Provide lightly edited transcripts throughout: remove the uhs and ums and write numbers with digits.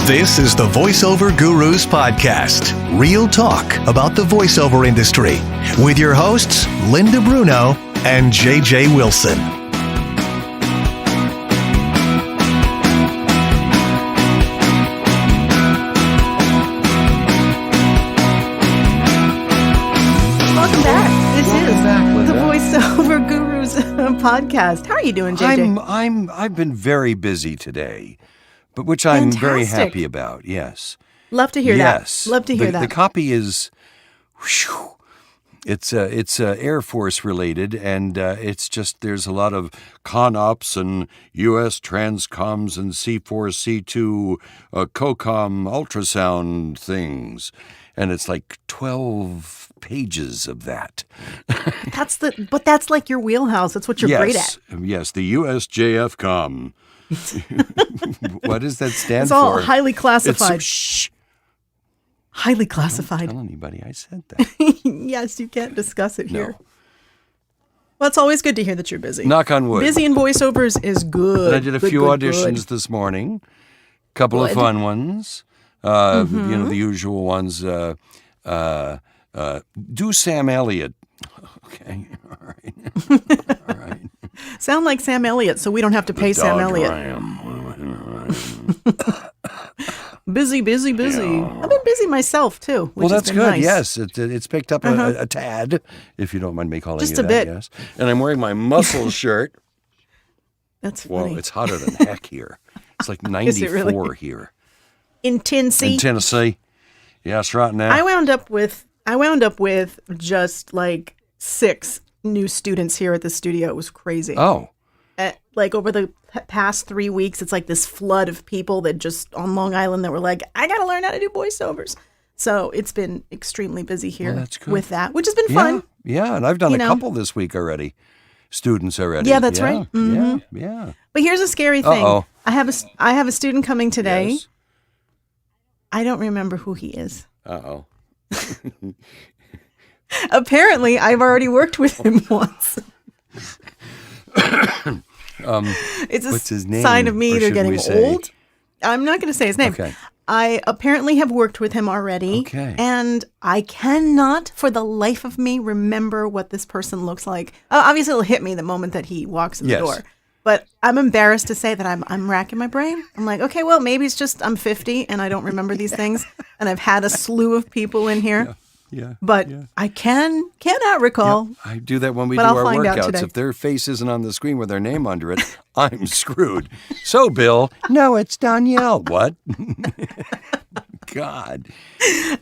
This is the Voiceover Gurus Podcast. Real talk about the voiceover industry with your hosts, Linda Bruno and JJ Wilson. Welcome back. This is the Voiceover Gurus Podcast. How are you doing, JJ? I've been very busy today. But which I'm very Fantastic. happy about, yes. Love to hear yes. that. Love to hear that. The copy is, it's Air Force related, and it's just, there's a lot of CONOPS and U.S. Transcoms and C4, C2, COCOM ultrasound things. And it's like 12 pages of that. But that's like your wheelhouse. That's what you're great at. Yes, the USJFCOM. What does that stand for? It's all highly classified. Shh. Highly classified. Don't tell anybody I said that. Yes, you can't discuss it here. Well, it's always good to hear that you're busy. Knock on wood. Busy in voiceovers is good. And I did a few auditions this morning. Couple of fun ones. You know, the usual ones. Do Sam Elliott. Okay. All right. All right. Sound like Sam Elliott, so we don't have to pay Sam Elliott. Busy. Yeah. I've been busy myself, too, which Well, that's has been good. nice. Yes, it's picked up a tad, if you don't mind me calling Just it a that. bit. Yes. And I'm wearing my muscle shirt. That's funny. Well, it's hotter than heck here. It's like 94 really? here. In Tennessee. In Tennessee. Yes, right now. I wound up with just like 6 new students here at the studio. It was crazy. Oh. Like over the past 3 weeks, it's like this flood of people that just on Long Island that were like, I got to learn how to do voiceovers. So it's been extremely busy here with that, which has been fun. Yeah, and I've done a couple this week already. Students already. Yeah, that's right. Mm-hmm. Yeah. But here's a scary thing. Uh-oh. I have a student coming today. Yes. I don't remember who he is. Uh-oh. Apparently, I've already worked with him once. It's what's his name? sign of me Or either should getting we say? old. I'm not going to say his name. Okay. I apparently have worked with him already. Okay. And I cannot, for the life of me, remember what this person looks like. Obviously, it'll hit me the moment that he walks in the door. But I'm embarrassed to say that I'm racking my brain. I'm like, okay, well, maybe it's just I'm 50 and I don't remember these things. And I've had a slew of people in here. Yeah. But I cannot recall. Yeah, I do that when we do But our I'll find out workouts. today. If their face isn't on the screen with their name under it, I'm screwed. So, Bill, no, it's Danielle. What? God.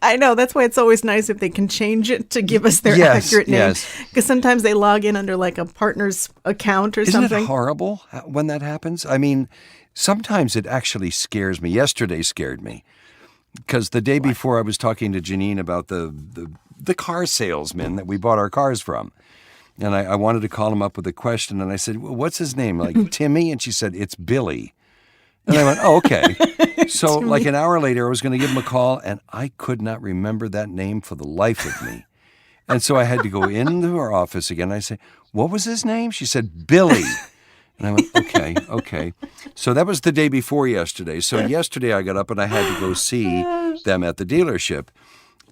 I know. That's why it's always nice if they can change it to give us their Yes, accurate name. yes. Because sometimes they log in under like a partner's account or Isn't something. it horrible when that happens? I mean, sometimes it actually scares me. Yesterday scared me. Because the day before I was talking to Janine about the car salesman that we bought our cars from. And I wanted to call him up with a question. And I said, well, what's his name? Like Timmy? And she said, it's Billy. And I went, oh, okay. So like an hour later, I was going to give him a call. And I could not remember that name for the life of me. And so I had to go into her office again. I said, what was his name? She said, Billy. And I went, okay. So that was the day before yesterday. So yesterday I got up and I had to go see them at the dealership.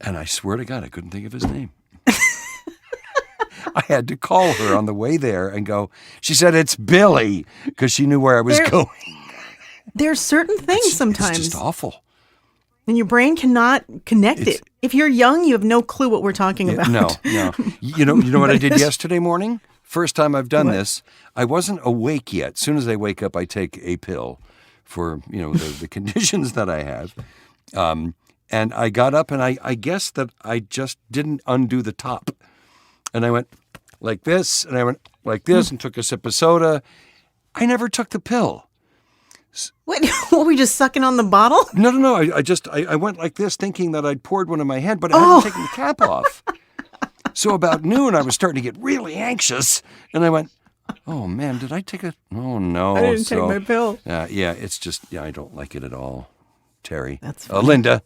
And I swear to God, I couldn't think of his name. I had to call her on the way there and go, she said, it's Billy, because she knew where I was going. There's certain things sometimes. It's just awful. And your brain cannot connect it. If you're young, you have no clue what we're talking about. No. You know what I did yesterday morning? First time I've done this. I wasn't awake yet. As soon as I wake up, I take a pill for, the conditions that I have. And I got up and I guess that I just didn't undo the top. And I went like this, and I went like this, and took a sip of soda. I never took the pill. What, were we just sucking on the bottle? No. I went like this thinking that I'd poured one in my head, but I hadn't taken the cap off. So about noon, I was starting to get really anxious, and I went, oh, man, did I take a... Oh, no. I didn't take my pill. Yeah, it's just, I don't like it at all, Terry. That's funny. Linda.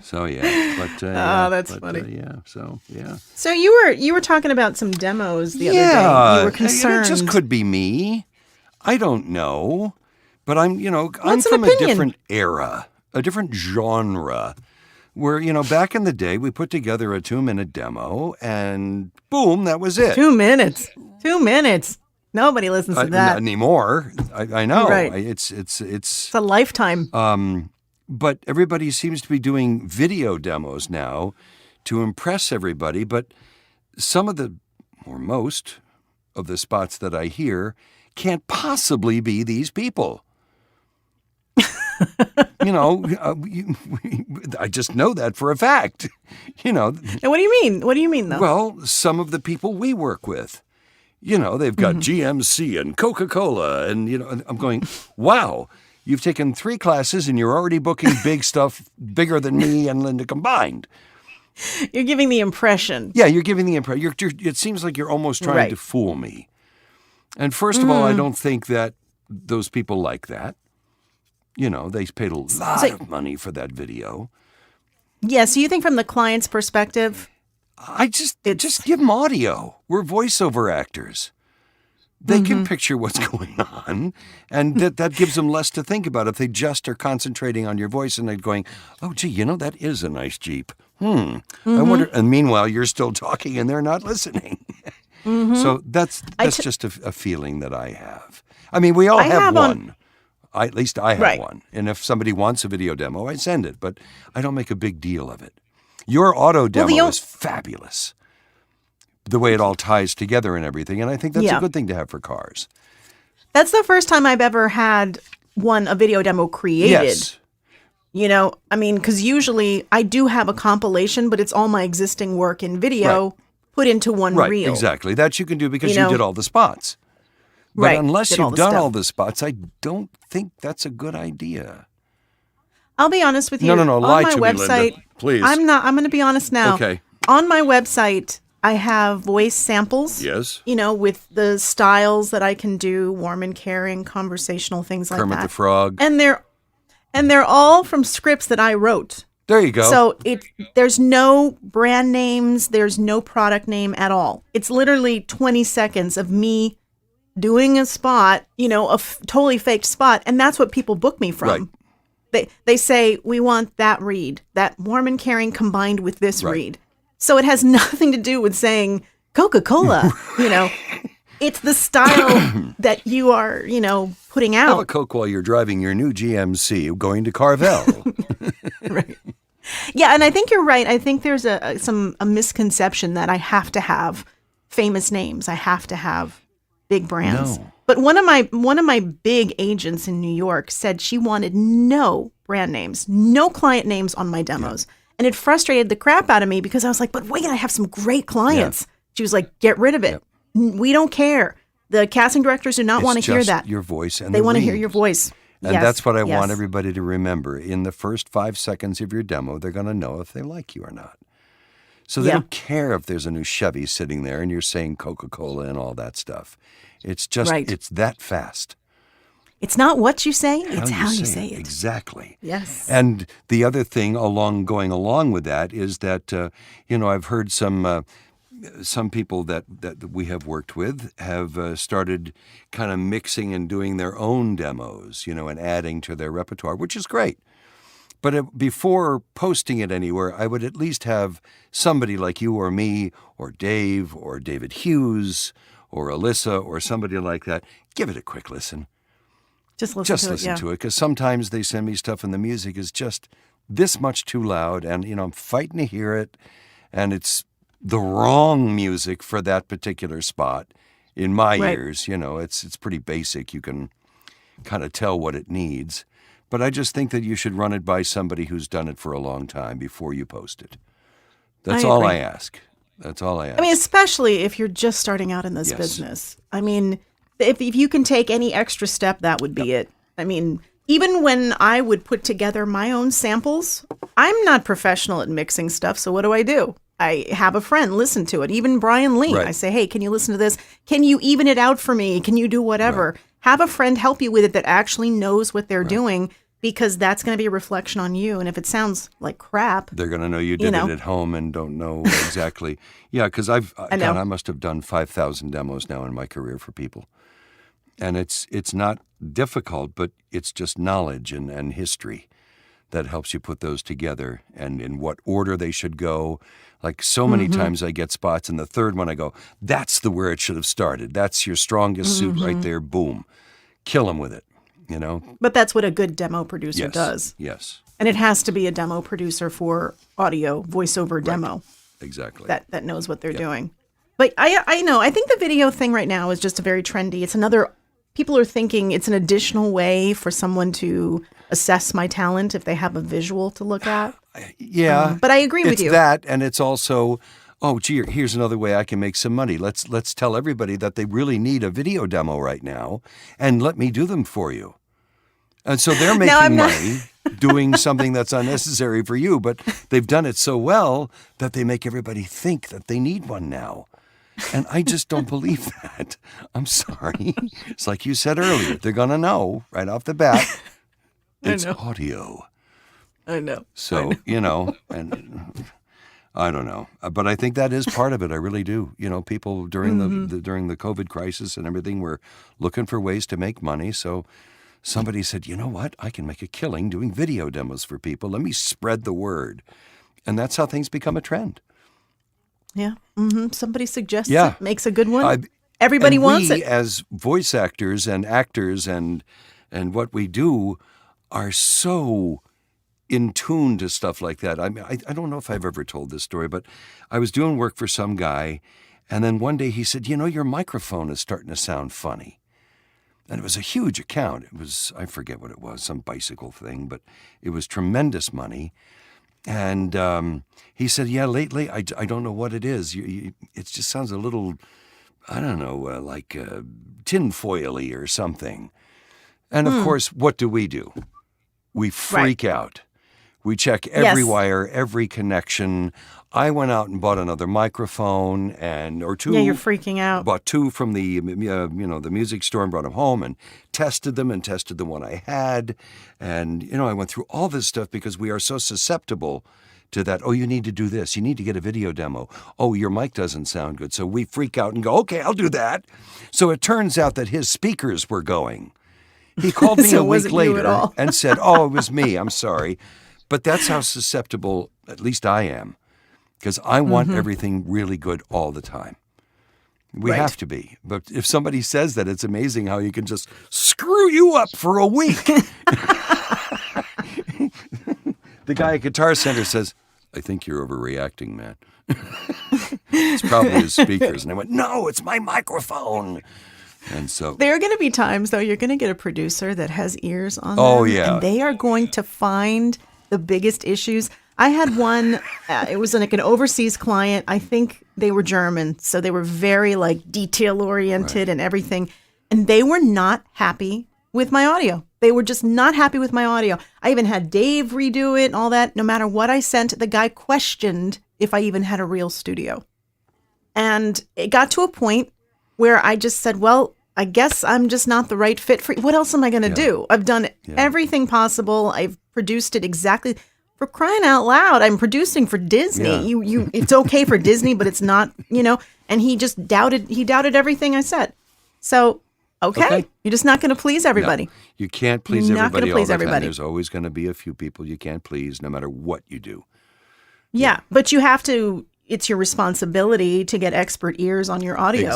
So, yeah. But, that's funny. Yeah. So you were talking about some demos the other day. You were concerned. It just could be me. I don't know. But I'm What's an from a opinion? different era, a different genre, where, back in the day, we put together a 2-minute demo and boom, that was it. 2 minutes. 2 minutes. Nobody listens to that. Anymore. I know. Right. It's a lifetime. But everybody seems to be doing video demos now to impress everybody. But most of the spots that I hear can't possibly be these people. I just know that for a fact. And what do you mean? What do you mean, though? Well, some of the people we work with, they've got GMC and Coca-Cola, and and I'm going, wow, you've taken 3 classes and you're already booking big stuff, bigger than me and Linda combined. You're giving the impression. Yeah, you're giving the impression. It seems like you're almost trying to fool me. And first of all, I don't think that those people like that. They paid a lot of money for that video. Yeah, so you think from the client's perspective? I just give them audio. We're voiceover actors. They can picture what's going on, and that gives them less to think about if they just are concentrating on your voice and they're going, oh, gee, that is a nice Jeep. I wonder. And meanwhile, you're still talking and they're not listening. So that's just a feeling that I have. I mean, we all have one. At least I have one. And if somebody wants a video demo, I send it. But I don't make a big deal of it. Your auto demo is fabulous. The way it all ties together and everything. And I think that's a good thing to have for cars. That's the first time I've ever had a video demo created. Yes. Because usually I do have a compilation, but it's all my existing work in video put into one reel. Right, exactly. That you can do because you did all the spots. But unless you've done all the spots, I don't think that's a good idea. I'll be honest with you. No, lie to me, Linda, please. I'm going to be honest now. Okay. On my website, I have voice samples. Yes. With the styles that I can do, warm and caring, conversational, things like that. Kermit the Frog. And they're all from scripts that I wrote. There you go. So there's no brand names, there's no product name at all. It's literally 20 seconds of me doing a spot, a totally faked spot, and that's what people book me from. Right. They say, we want that read, that warm and caring combined with this read. So it has nothing to do with saying Coca-Cola, It's the style that you are, putting out. Have a Coke while you're driving your new GMC going to Carvel. Right. Yeah, and I think you're right. I think there's a misconception that I have to have famous names. I have to have big brands. No. But one of my big agents in New York said she wanted no brand names, no client names on my demos. Yeah. And it frustrated the crap out of me because I was like, but wait, I have some great clients. Yeah. She was like, get rid of it. Yeah. We don't care. The casting directors do not want to hear that. Your voice and they want to hear your voice. And that's what I want everybody to remember. In the first 5 seconds of your demo, they're going to know if they like you or not. So they don't care if there's a new Chevy sitting there and you're saying Coca-Cola and all that stuff. It's just, it's that fast. It's not what you say, it's how you say it. Exactly. Yes. And the other thing going along with that is that, I've heard some people that we have worked with have started kind of mixing and doing their own demos, and adding to their repertoire, which is great. But before posting it anywhere, I would at least have somebody like you or me or Dave or David Hughes or Alyssa or somebody like that, give it a quick listen. Just listen to it, because sometimes they send me stuff and the music is just this much too loud, and I'm fighting to hear it, and it's the wrong music for that particular spot. In my ears, it's pretty basic. You can kind of tell what it needs. But I just think that you should run it by somebody who's done it for a long time before you post it. That's all I ask. That's all I ask. I mean, especially if you're just starting out in this business. I mean, if you can take any extra step, that would be it. I mean, even when I would put together my own samples, I'm not professional at mixing stuff. So what do? I have a friend listen to it. Even Brian Lee. Right. I say, hey, can you listen to this? Can you even it out for me? Can you do whatever? Right. Have a friend help you with it that actually knows what they're doing, because that's going to be a reflection on you. And if it sounds like crap, they're going to know you did it at home and don't know exactly. Yeah, because I must have done 5,000 demos now in my career for people. And it's not difficult, but it's just knowledge and history that helps you put those together and in what order they should go. Like so many times I get spots, and the third one I go, that's where it should have started. That's your strongest suit right there. Boom. Kill them with it, you know? But that's what a good demo producer does. Yes. And it has to be a demo producer for audio, voiceover demo. Exactly. That knows what they're doing. But I know, I think the video thing right now is just a very trendy. It's another, people are thinking it's an additional way for someone to assess my talent if they have a visual to look at. Yeah. But I agree with you. It's that, and it's also, oh, gee, here's another way I can make some money. Let's tell everybody that they really need a video demo right now, and let me do them for you. And so they're making money doing something that's unnecessary for you, but they've done it so well that they make everybody think that they need one now. And I just don't believe that. I'm sorry. It's like you said earlier. They're going to know right off the bat. It's audio. I know. So, and I don't know. But I think that is part of it. I really do. People during during the COVID crisis and everything were looking for ways to make money. So somebody said, you know what? I can make a killing doing video demos for people. Let me spread the word. And that's how things become a trend. Yeah. Somebody suggests it, makes a good one. Everybody wants it. We, as voice actors and what we do, are so in tune to stuff like that. I mean, I don't know if I've ever told this story, but I was doing work for some guy, and then one day he said, your microphone is starting to sound funny. And it was a huge account. It was, I forget what it was, some bicycle thing, but it was tremendous money. And he said, yeah, lately, I don't know what it is. It just sounds a little, I don't know, like tinfoil-y or something. And of course, what do? We freak out. We check every wire, every connection. I went out and bought another microphone or two. Yeah, you're freaking out. Bought two from the the music store and brought them home and tested the one I had. And, I went through all this stuff because we are so susceptible to that. Oh, you need to do this. You need to get a video demo. Oh, your mic doesn't sound good. So we freak out and go, okay, I'll do that. So it turns out that his speakers were going. He called me a week later and said, oh, it was me. I'm sorry. But that's how susceptible, at least I am, because I want everything really good all the time. We have to be. But if somebody says that, it's amazing how you can just screw you up for a week. The guy at Guitar Center says, I think you're overreacting, man. It's probably his speakers. And I went, no, it's my microphone. And so there are going to be times, though, you're going to get a producer that has ears on them. Oh, yeah. And they are going to find the biggest issues. I had one, it was like an overseas client. I think they were German, so they were very detail-oriented and everything. And they were not happy with my audio. They were just not happy with my audio. I even had Dave redo it and all that. No matter what I sent, the guy questioned if I even had a real studio. And it got to a point where I just said, well, I guess I'm just not the right fit for you. What else am I going to do? I've done everything possible. I've produced it exactly. For crying out loud, I'm producing for Disney. You it's okay for Disney, but it's not, and he just doubted everything I said. So, okay. You're just not going to please everybody. No, you can't please everybody not going to please all the everybody. time. There's always going to be a few people you can't please no matter what you do. Yeah, but you have to, it's your responsibility to get expert ears on your audio.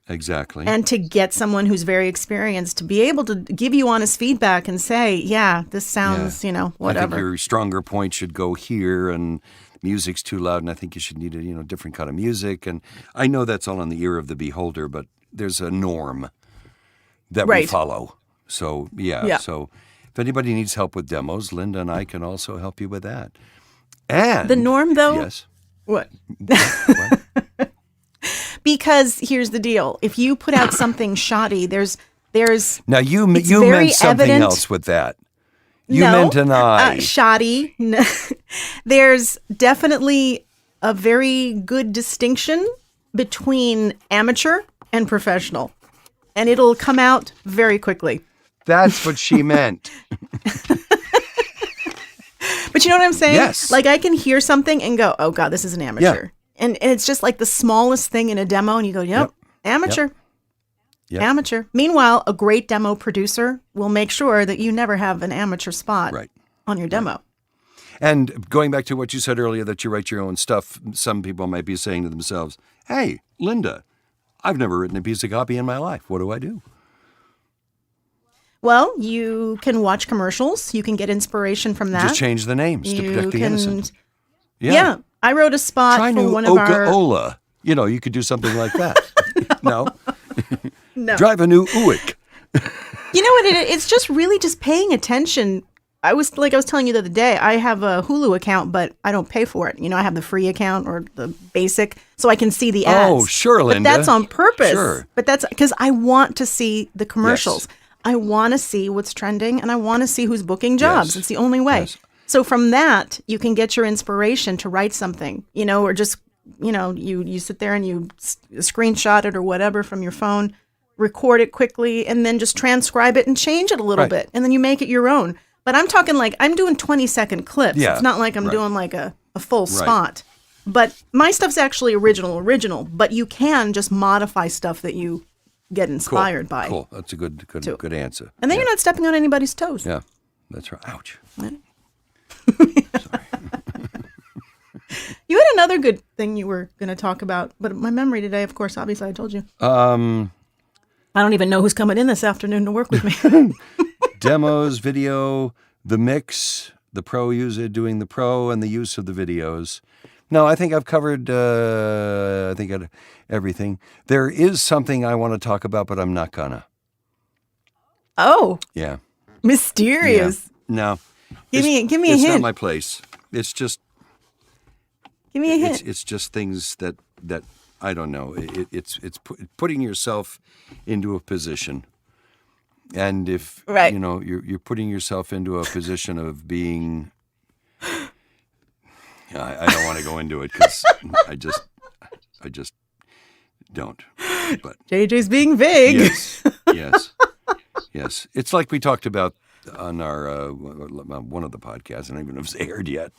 Exactly. And to get someone who's very experienced to be able to give you honest feedback and say, yeah, this sounds, whatever. I think your stronger point should go here and music's too loud and I think you should need a, different kind of music. And I know that's all in the ear of the beholder, but there's a norm that we follow. So, so if anybody needs help with demos, Linda and I can also help you with that. And the norm, though? Yes. What? Because here's the deal: if you put out something shoddy, there's now you meant something else with that. You meant an eye. Shoddy. There's definitely a very good distinction between amateur and professional, and it'll come out very quickly. That's what she meant. But you know what I'm saying? Yes. Like I can hear something and go, "Oh God, this is an amateur." Yeah. And it's just like the smallest thing in a demo, and you go, yep. Amateur. Yep. Amateur. Meanwhile, a great demo producer will make sure that you never have an amateur spot on your demo. Right. And going back to what you said earlier, that you write your own stuff, some people might be saying to themselves, hey, Linda, I've never written a piece of copy in my life. What do I do? Well, you can watch commercials. You can get inspiration from that. Just change the names to protect the innocent. Yeah. I wrote a spot Try for one of our... Oka-Ola. You could do something like that. No. No. Drive a new Uick. You know what? It's just really just paying attention. I was telling you the other day, I have a Hulu account, but I don't pay for it. I have the free account or the basic, so I can see the ads. Oh, sure, Linda. But that's on purpose. Sure. But that's because I want to see the commercials. Yes. I want to see what's trending, and I want to see who's booking jobs. Yes. It's the only way. Yes. So from that, you can get your inspiration to write something, or just, you sit there and you screenshot it or whatever from your phone, record it quickly, and then just transcribe it and change it a little bit. And then you make it your own. But I'm talking I'm doing 20-second clips. Yeah. It's not like I'm doing a full spot. But my stuff's actually original. But you can just modify stuff that you get inspired by. Cool. That's a good answer. And then you're not stepping on anybody's toes. Yeah, that's right. Ouch. Right? Sorry. You had another good thing you were going to talk about, but my memory today, of course, obviously I told you. I don't even know who's coming in this afternoon to work with me. Demos, video, the mix, the pro user doing the pro, and the use of the videos. No, I think I've covered everything. There is something I want to talk about, but I'm not gonna. Oh. Yeah. Mysterious. Yeah. No. Give me a hint. It's not my place. It's just. Give me a hint. It's just things that I don't know. It's putting yourself into a position. And if you're putting yourself into a position of being, I don't want to go into it because I just don't. But JJ's being vague. Yes. It's like we talked about on our one of the podcasts. I don't even know if it's aired yet.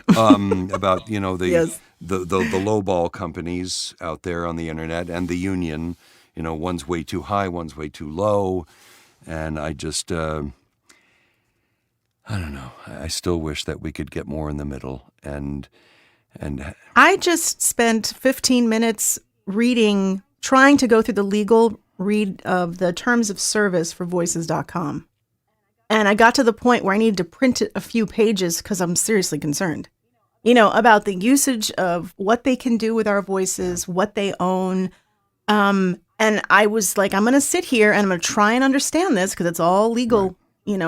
About the lowball companies out there on the internet and the union. One's way too high, one's way too low. And I just, I don't know. I still wish that we could get more in the middle. And I just spent 15 minutes trying to go through the legal read of the terms of service for voices.com. And I got to the point where I needed to print a few pages because I'm seriously concerned, about the usage of what they can do with our voices, what they own. And I was like, I'm going to sit here and I'm going to try and understand this because it's all legal,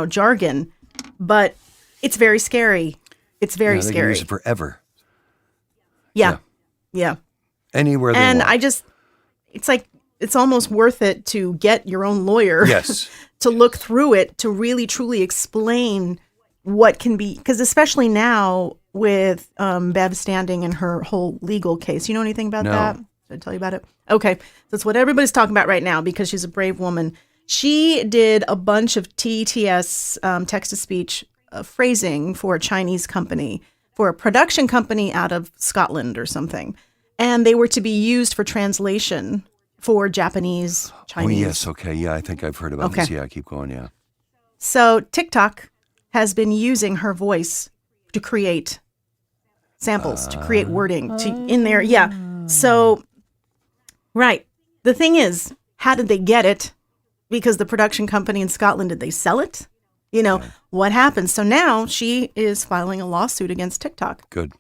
jargon. But it's very scary. It's very they scary. can use it forever. Yeah. Anywhere they want. And it's almost worth it to get your own lawyer. Yes. To look through it, to really truly explain what can be, because especially now with Bev standing in her whole legal case. You know anything about that? Did I tell you about it? Okay. That's what everybody's talking about right now because she's a brave woman. She did a bunch of TTS, text-to-speech phrasing for a Chinese company, for a production company out of Scotland or something. And they were to be used for translation for Japanese, Chinese. Oh, yes. Okay. Yeah, I think I've heard about this. Yeah, keep going. Yeah. So TikTok has been using her voice to create samples, to create wording in there. Yeah. So, right. The thing is, how did they get it? Because the production company in Scotland, did they sell it? What happened? So now she is filing a lawsuit against TikTok. Good.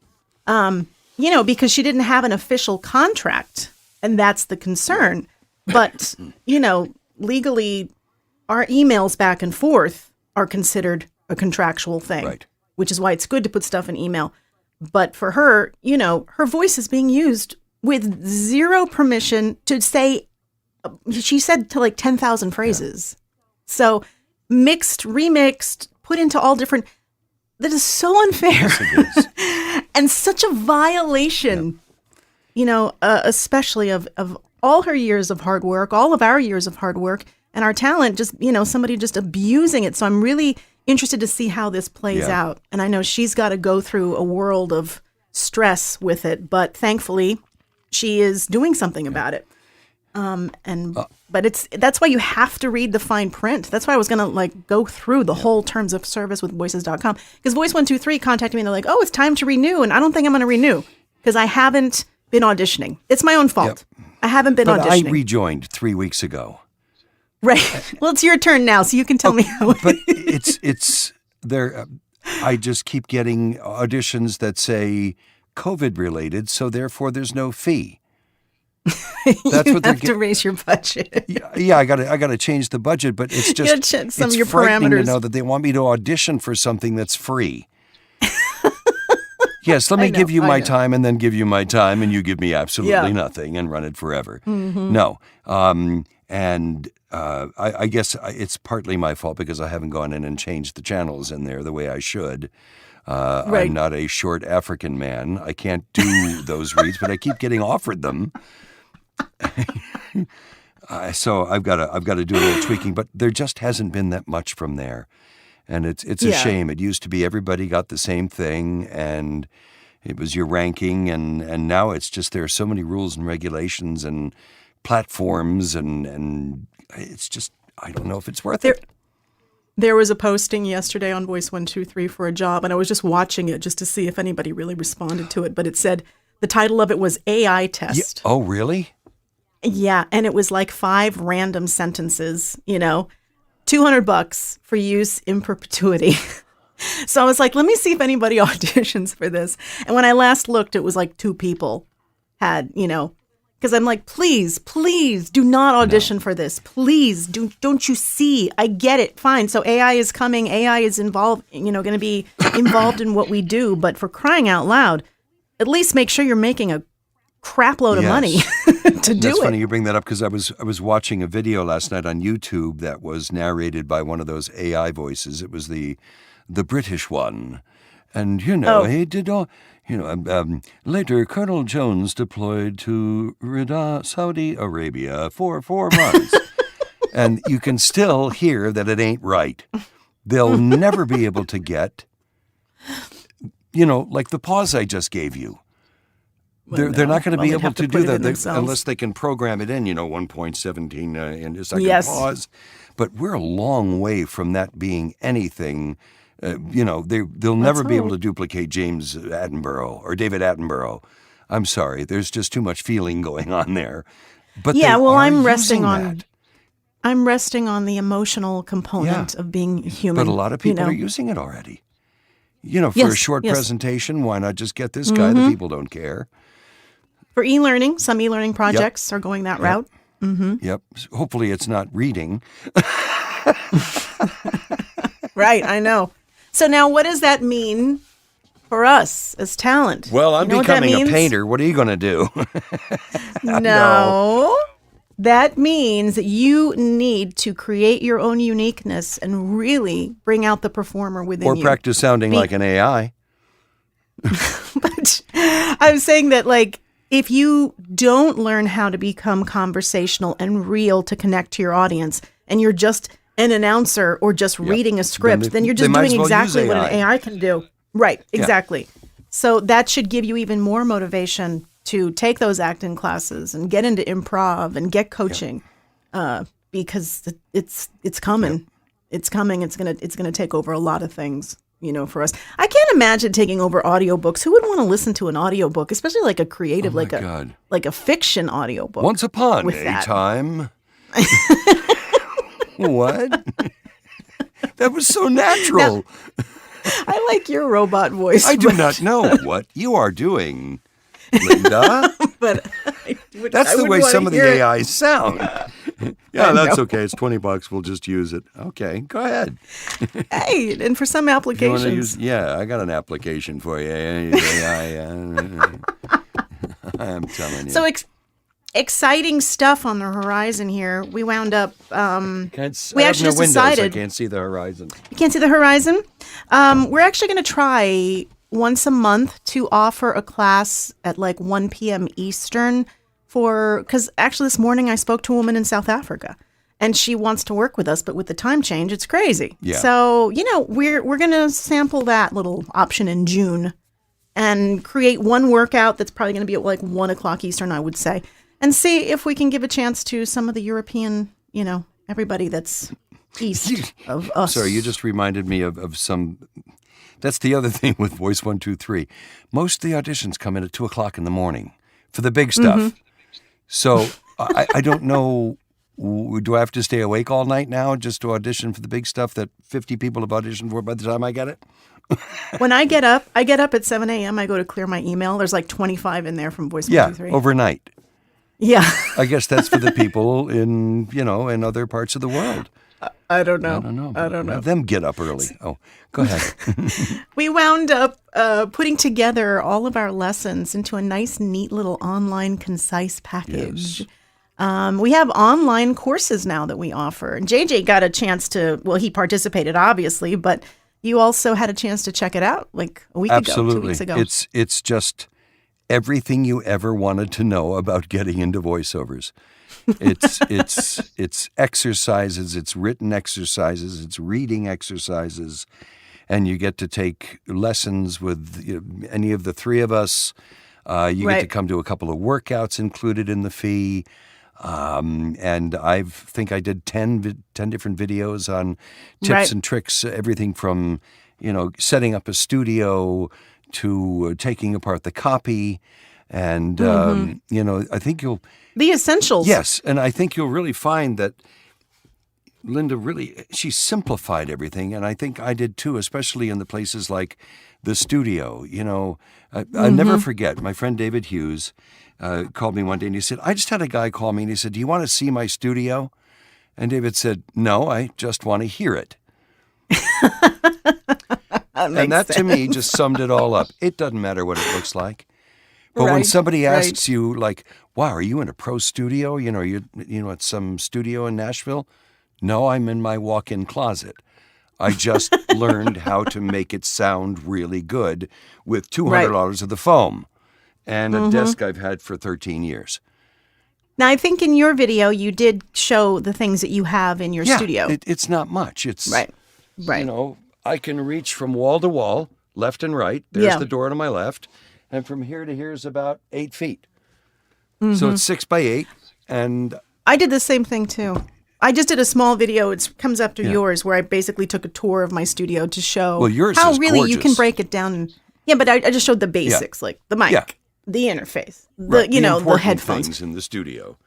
Because she didn't have an official contract. And that's the concern. But, legally, our emails back and forth are considered a contractual thing. Right. Which is why it's good to put stuff in email. But for her, her voice is being used with zero permission to say, she said to 10,000 phrases. Yeah. So mixed, remixed, put into all different, that is so unfair. Yes, it is. And such a violation. Yeah. Especially of all her years of hard work, all of our years of hard work, and our talent, just, somebody just abusing it. So I'm really interested to see how this plays out. And I know she's got to go through a world of stress with it, but thankfully she is doing something about it. But that's why you have to read the fine print. That's why I was going to go through the whole terms of service with voices.com, because Voice123 contacted me and they're like, oh, it's time to renew. And I don't think I'm going to renew because I haven't been auditioning. It's my own fault. Yep. I haven't been auditioning. I rejoined 3 weeks ago. Right. Well, it's your turn now, so you can tell me how. But it's there. I just keep getting auditions that say COVID related, so therefore there's no fee. That's you have to raise your budget. Yeah, I got to change the budget, but it's just some of your frightening parameters to know that they want me to audition for something that's free. Yes, let me give you my time and then give you my time, and you give me absolutely nothing and run it forever. Mm-hmm. No, I guess it's partly my fault because I haven't gone in and changed the channels in there the way I should. Right. I'm not a short African man. I can't do those reads, but I keep getting offered them. So I've got to do a little tweaking, but there just hasn't been that much from there, and it's a shame. It used to be everybody got the same thing, and it was your ranking, and now it's just there are so many rules and regulations and platforms, and it's just I don't know if it's worth it. There was a posting yesterday on Voice123 for a job, and I was just watching it just to see if anybody really responded to it. But it said the title of it was AI test. Yeah. Oh, really? Yeah, and it was 5 random sentences, $200 for use in perpetuity. So I was like, let me see if anybody auditions for this. And when I last looked, it was 2 people had, because I'm like, please do not audition for this. Please, don't you see? I get it. Fine. So AI is coming. AI is involved, going to be involved in what we do. But for crying out loud, at least make sure you're making a crap load of money to do That's it. funny you bring that up because I was watching a video last night on YouTube that was narrated by one of those AI voices. It was the British one. And, he did all... later, Colonel Jones deployed to Riyadh, Saudi Arabia for 4 months. And you can still hear that it ain't right. They'll never be able to get, like the pause I just gave you. They're not going to be able to do that unless they can program it in, 1.17 in a second pause. But we're a long way from that being anything. They'll never be able to duplicate James Attenborough or David Attenborough. I'm sorry, there's just too much feeling going on there. But I'm resting on the emotional component of being human. But a lot of people are using it already. For a short presentation, why not just get this guy? The people don't care. For e-learning, some e-learning projects are going that route. Mm-hmm. Yep. Hopefully, it's not reading. Right, I know. So now what does that mean for us as talent? Well, I'm becoming a painter. What are you going to do? No. That means that you need to create your own uniqueness and really bring out the performer within you. Or practice sounding like an AI. But I'm saying that, if you don't learn how to become conversational and real to connect to your audience, and you're just an announcer or just reading a script, then you're just doing exactly what an AI can do. Right, exactly. Yeah. So that should give you even more motivation to take those acting classes and get into improv and get coaching, because it's coming. Yep. It's coming. It's gonna take over a lot of things. For us. I can't imagine taking over audiobooks. Who would want to listen to an audiobook, especially like a creative, like a fiction audiobook? Once upon a time. What? That was so natural. Now, I like your robot voice. I do not know what you are doing, Linda. But that's the way some of the AIs sound. Yeah, that's okay. It's $20. We'll just use it. Okay, go ahead. Hey, and for some applications. I got an application for you. AI. I'm telling you. So exciting stuff on the horizon here. We wound up. We actually just decided. I can't see the horizon. You can't see the horizon. We're actually going to try once a month to offer a class at 1 p.m. Eastern. Because actually this morning I spoke to a woman in South Africa, and she wants to work with us, but with the time change, it's crazy. Yeah. So, we're going to sample that little option in June and create one workout that's probably going to be at 1 o'clock Eastern, I would say. and see if we can give a chance to some of the European, everybody that's east of us. Sorry, you just reminded me of some. That's the other thing with Voice 123. Most of the auditions come in at 2:00 in the morning for the big stuff. Mm-hmm. So I don't know. Do I have to stay awake all night now just to audition for the big stuff that 50 people have auditioned for by the time I get it? When I get up at 7 a.m. I go to clear my email. There's like 25 in there from Voice 123. Yeah, overnight. Yeah. I guess that's for the people in other parts of the world. I don't know. I don't know. Let them get up early. Oh, go ahead. We wound up putting together all of our lessons into a nice, neat little online concise package. Yes. We have online courses now that we offer. And JJ got a chance to, he participated obviously, but you also had a chance to check it out like a week ago, 2 weeks ago. It's just everything you ever wanted to know about getting into voiceovers. It's exercises, it's written exercises, it's reading exercises, and you get to take lessons with any of the three of us. You get to come to a couple of workouts included in the fee. And I think I did 10 different videos on tips and tricks, everything from, setting up a studio to taking apart the copy. And, I think you'll... The essentials. Yes. And I think you'll really find that Linda she simplified everything. And I think I did too, especially in the places like the studio. I never forget, my friend David Hughes called me one day and he said, I just had a guy call me and he said, do you want to see my studio? And David said, no, I just want to hear it. And that to me just summed it all up. It doesn't matter what it looks like. But when somebody asks you like, wow, are you in a pro studio? You're at some studio in Nashville? No, I'm in my walk-in closet. I just learned how to make it sound really good with $200 of the foam and a desk I've had for 13 years. Now, I think in your video, you did show the things that you have in your studio. It's not much. It's, right. I can reach from wall to wall, left and right. There's the door to my left. And from here to here is about 8 feet. So it's 6 by 8. And I did the same thing too. I just did a small video. It comes after yours, where I basically took a tour of my studio to show how really gorgeous. You can break it down. Yeah, but I just showed the basics, like the mic, the interface, the headphones, things in the studio.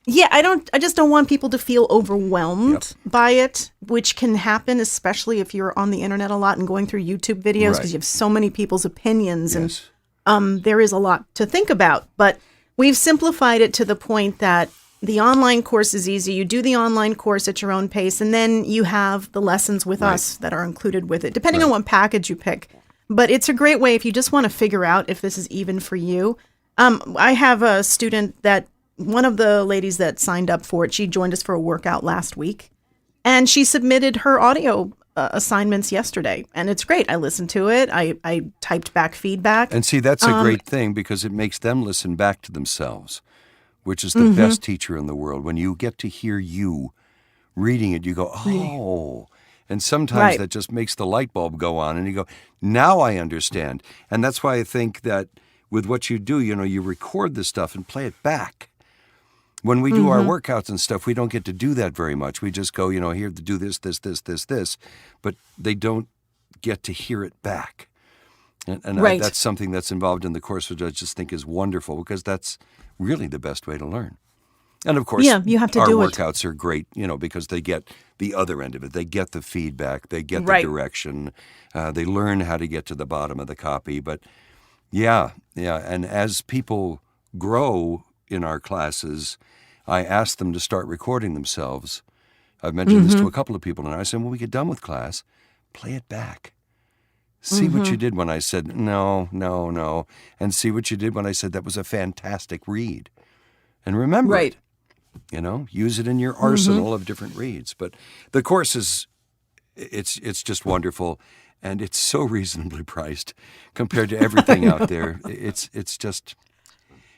Yeah, I just don't want people to feel overwhelmed by it, which can happen, especially if you're on the internet a lot and going through YouTube videos because you have so many people's opinions and there is a lot to think about. But we've simplified it to the point that the online course is easy. You do the online course at your own pace, and then you have the lessons with us that are included with it, depending on what package you pick. But it's a great way if you just want to figure out if this is even for you. I have a student that one of the ladies that signed up for it, she joined us for a workout last week, and she submitted her audio assignments yesterday, and it's great. I listened to it. I typed back feedback. And see, that's a great thing because it makes them listen back to themselves, which is the best teacher in the world. When you get to hear you reading it, you go, oh. And sometimes that just makes the light bulb go on, and you go, now I understand. And that's why I think that with what you do, you record this stuff and play it back. When we do our workouts and stuff, we don't get to do that very much. We just go, here to do this, but they don't get to hear it back. And that's something that's involved in the course, which I just think is wonderful because that's really the best way to learn. And of course, you have to our do workouts are great, because they get the other end of it. They get the feedback. They get the direction. They learn how to get to the bottom of the copy. But and as people grow in our classes, I asked them to start recording themselves. I've mentioned this to a couple of people, and I said, when we get done with class, play it back. See what you did when I said, no, and see what you did when I said that was a fantastic read. And remember it. Use it in your arsenal of different reads. But the course it's just wonderful, and it's so reasonably priced compared to everything out there. It's just,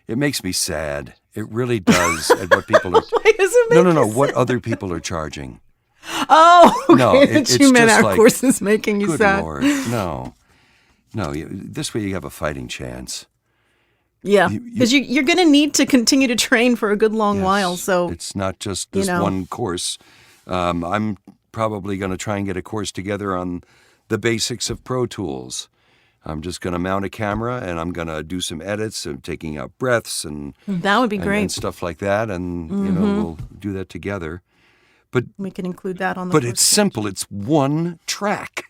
it makes me sad. It really does. At what people are. Why does it make No. What other people are charging. Oh, okay. No, That you meant our course is making you good sad. Lord, no. This way you have a fighting chance. Yeah, because you're going to need to continue to train for a good long while. So it's not just this one course. I'm probably going to try and get a course together on the basics of Pro Tools. I'm just going to mount a camera and I'm going to do some edits and taking out breaths and that would be great and stuff like that. And we'll do that together. But we can include that on the. But it's simple. It's one track.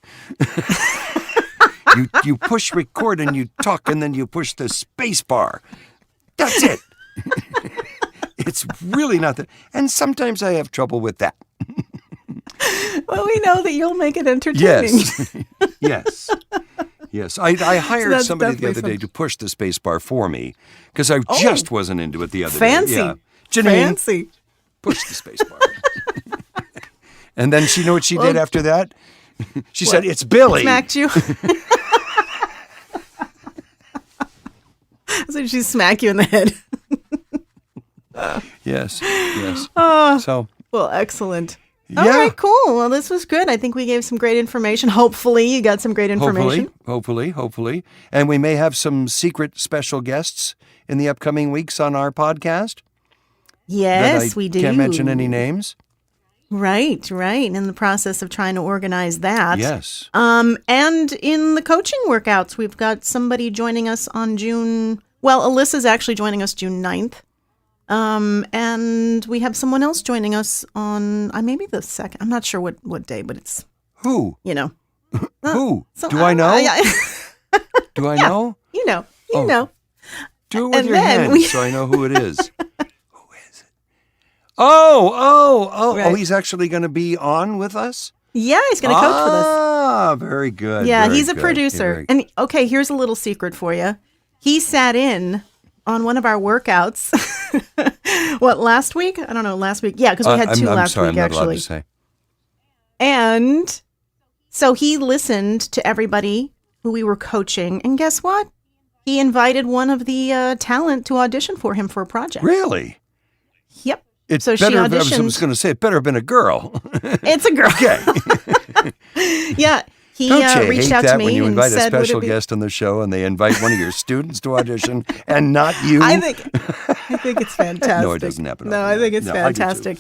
You push record and you talk, and then you push the space bar. That's it. It's really not that. And sometimes I have trouble with that. Well, we know that you'll make it entertaining. Yes. I hired somebody the other day to push the space bar for me because I just wasn't into it the other day. Yeah. Janine, fancy. Push the space bar. And then you know what she did after that? She said, "It's Billy." Smacked you. So she smacked you in the head. Yes. Well, excellent. All right, cool. Well, this was good. I think we gave some great information. Hopefully, you got some great information. Hopefully. And we may have some secret special guests in the upcoming weeks on our podcast. Yes, we do. Can't mention any names. Right. In the process of trying to organize that. Yes. And in the coaching workouts, we've got somebody joining us on June. Well, Alyssa's actually joining us June 9th. And we have someone else joining us on maybe the 2nd. I'm not sure what day, but it's who? Who? Do I know? Do I know? You know. Do it with your hands so I know who it is. Who is it? Oh, he's actually going to be on with us? Yeah, he's going to coach with us. Ah, very good. Yeah, he's a producer. And okay, here's a little secret for you. He sat in on one of our workouts. What, last week? I don't know, last week. Yeah, because we had two last week, I'm not actually. allowed to say. And so he listened to everybody who we were coaching, and guess what? He invited one of the talent to audition for him for a project. Really? Yep. So she auditioned. I was going to say, it better have been a girl. It's a girl. Okay. Yeah. He reached out to me when you and invite said, a special guest on the show and they invite one of your students to audition and not you? I think it's fantastic. No, it doesn't happen. No, I think it's fantastic.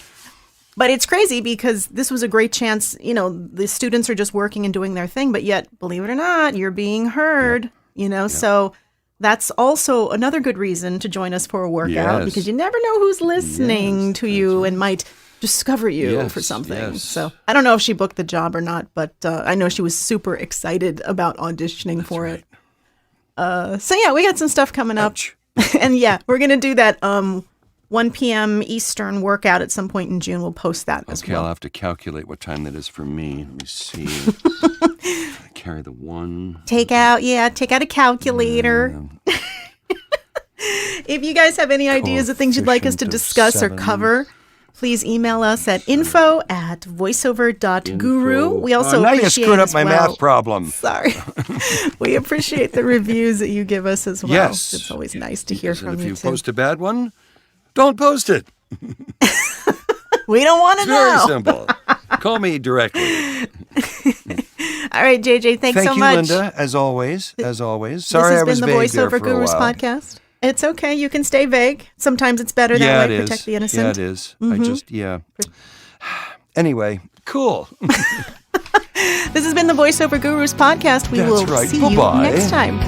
But it's crazy because this was a great chance. The students are just working and doing their thing, but yet, believe it or not, you're being heard. So that's also another good reason to join us for a workout because you never know who's listening to you and might discover you for something. Yes. So I don't know if she booked the job or not, but I know she was super excited about auditioning for it. So yeah, we got some stuff coming up. And yeah, we're going to do that 1 p.m. Eastern workout at some point in June. We'll post that as well. Okay, I'll have to calculate what time that is for me. Let me see. I carry the one. Take out a calculator. If you guys have any ideas of things you'd like us to discuss or cover, please email us at info@voiceover.guru. We also now appreciate you screwed up my math problem. Sorry. We appreciate the reviews that you give us as well. Yes. It's always nice to hear from you, too. If you too. post a bad one, don't post it. We don't want to know. Very simple. Call me directly. All right, JJ, thanks so much. Thank you, Linda, as always. Sorry I was vague This has been the Voiceover Gurus podcast. It's okay. You can stay vague. Sometimes it's better that way. Protect the innocent. Yeah, it is. Anyway, cool. This has been the Voiceover Gurus podcast. We will see you next time.